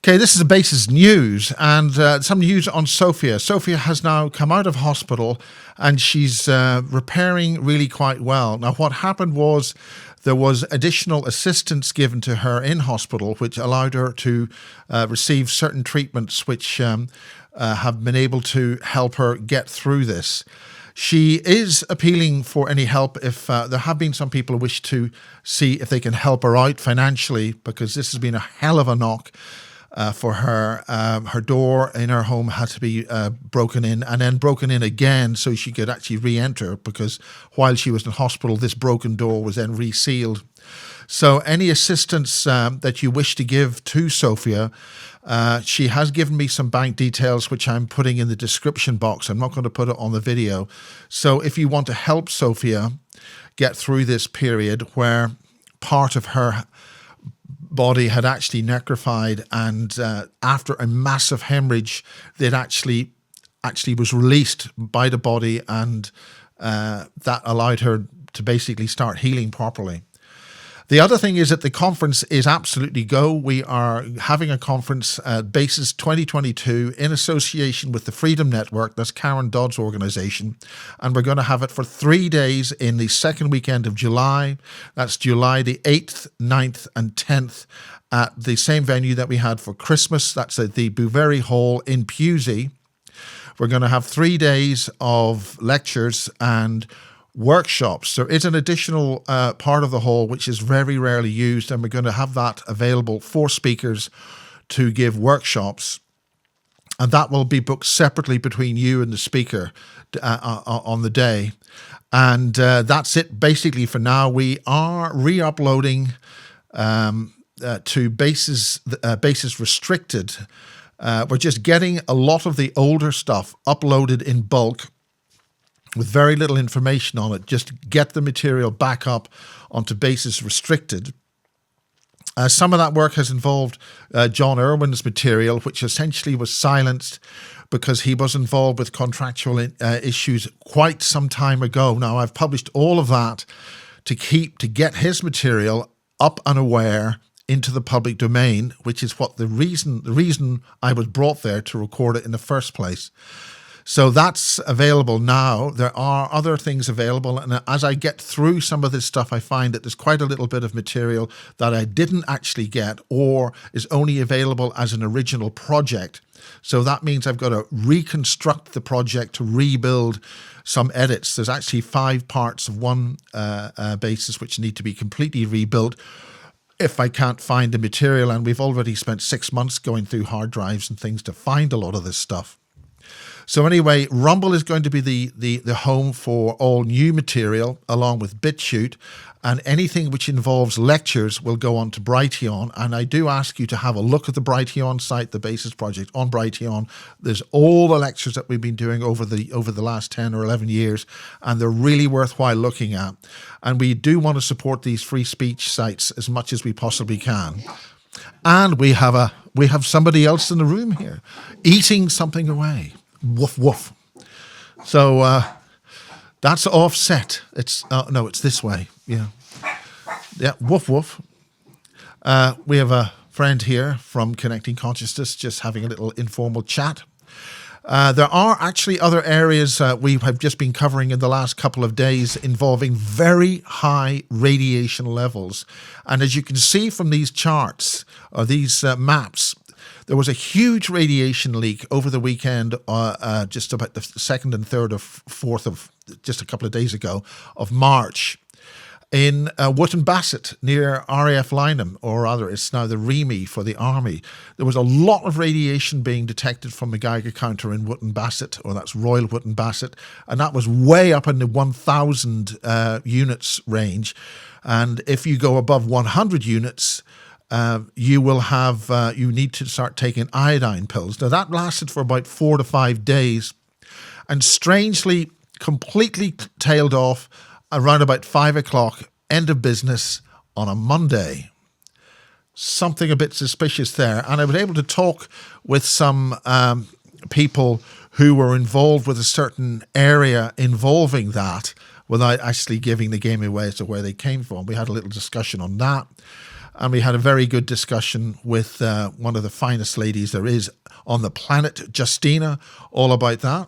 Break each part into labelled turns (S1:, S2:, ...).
S1: Okay, this is the basis news, and some news on Sophia. Sophia has now come out of hospital, and she's repairing really quite well. Now, what happened was there was additional assistance given to her in hospital, which allowed her to receive certain treatments which have been able to help her get through this. She is appealing for any help if there have been some people who wish to see if they can help her out financially, because this has been a hell of a knock for her. Her door in her home had to be broken in and then broken in again so she could actually re-enter, because while she was in hospital, this broken door was then resealed. So any assistance that you wish to give to Sophia, she has given me some bank details, which I'm putting in the description box. I'm not going to put it on the video. So if you want to help Sophia get through this period where part of her body had actually necrofied, and after a massive hemorrhage, it actually was released by the body, and that allowed her to basically start healing properly. The other thing is that the conference is absolutely go. We are having a conference, Basis 2022, in association with the Freedom Network. That's Karen Dodd's organization. And we're going to have it for 3 days in the second weekend of July. That's July the 8th, 9th and 10th at the same venue that we had for Christmas. That's at the Bouverie Hall in Pewsey. We're going to have 3 days of lectures and workshops. There is an additional part of the hall which is very rarely used, and we're going to have that available for speakers to give workshops, and that will be booked separately between you and the speaker on the day. And that's it basically for now. We are re-uploading to Basis Restricted. We're just getting a lot of the older stuff uploaded in bulk with very little information on it, just to get the material back up onto Basis Restricted. Some of that work has involved John Irwin's material, which essentially was silenced because he was involved with contractual issues quite some time ago. Now, I've published all of that to get his material up and aware into the public domain, which is what the reason I was brought there to record it in the first place. So that's available now. There are other things available, and as I get through some of this stuff, I find that there's quite a little bit of material that I didn't actually get or is only available as an original project. So that means I've got to reconstruct the project to rebuild some edits. There's actually 5 parts of one basis which need to be completely rebuilt if I can't find the material, and we've already spent 6 months going through hard drives and things to find a lot of this stuff. So anyway, Rumble is going to be the home for all new material, along with BitChute, and anything which involves lectures will go on to Brighteon. And I do ask you to have a look at the Brighteon site, the Basis project on Brighteon. There's all the lectures that we've been doing over the last 10 or 11 years, and they're really worthwhile looking at. And we do want to support these free speech sites as much as we possibly can. And we have somebody else in the room here eating something away. Woof woof. So that's offset. It's no, it's this way. Yeah, woof woof. We have a friend here from Connecting Consciousness, just having a little informal chat. There are actually other areas we have just been covering in the last couple of days involving very high radiation levels, and as you can see from these charts or these maps, there was a huge radiation leak over the weekend, just about the 2nd and 3rd or 4th of just a couple of days ago of March in Wootton Basset near RAF Lynham, or rather it's now the REME for the Army. There was a lot of radiation being detected from the Geiger counter in Wootton Basset, or that's Royal Wootton Basset, and that was way up in the 1,000 units range. And if you go above 100 units, you will have, you need to start taking iodine pills. Now that lasted for about 4 to 5 days, and strangely completely tailed off around about 5 o'clock, end of business on a Monday. Something a bit suspicious there. And I was able to talk with some people who were involved with a certain area involving that without actually giving the game away as to where they came from. We had a little discussion on that. and we had a very good discussion with one of the finest ladies there is on the planet, Justina, all about that.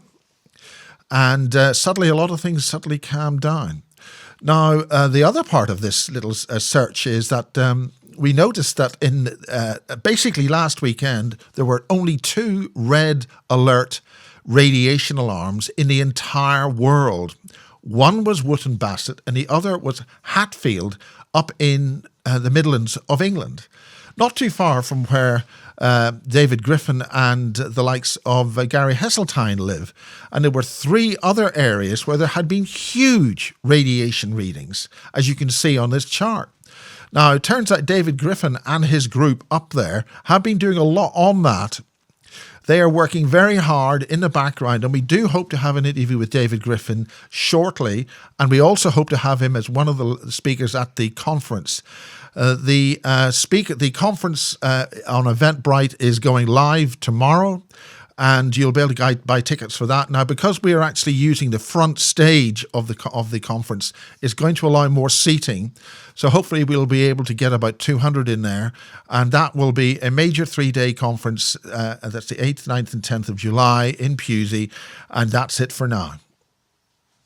S1: And suddenly a lot of things suddenly calmed down. Now, the other part of this little search is that we noticed that in basically last weekend, there were only 2 red alert radiation alarms in the entire world. One was Wootton Basset and the other was Hatfield up in the Midlands of England. Not too far from where David Griffin and the likes of Gary Heseltine live. And there were 3 other areas where there had been huge radiation readings, as you can see on this chart. Now, it turns out David Griffin and his group up there have been doing a lot on that. They are working very hard in the background, and we do hope to have an interview with David Griffin shortly. And we also hope to have him as one of the speakers at the conference. The conference on Evenbrite is going live tomorrow, and you'll be able to buy tickets for that. Now, because we are actually using the front stage of the conference, it's going to allow more seating. So hopefully we'll be able to get about 200 in there, and that will be a major 3-day conference. That's the 8th, 9th and 10th of July in Pewsey, and that's it for now.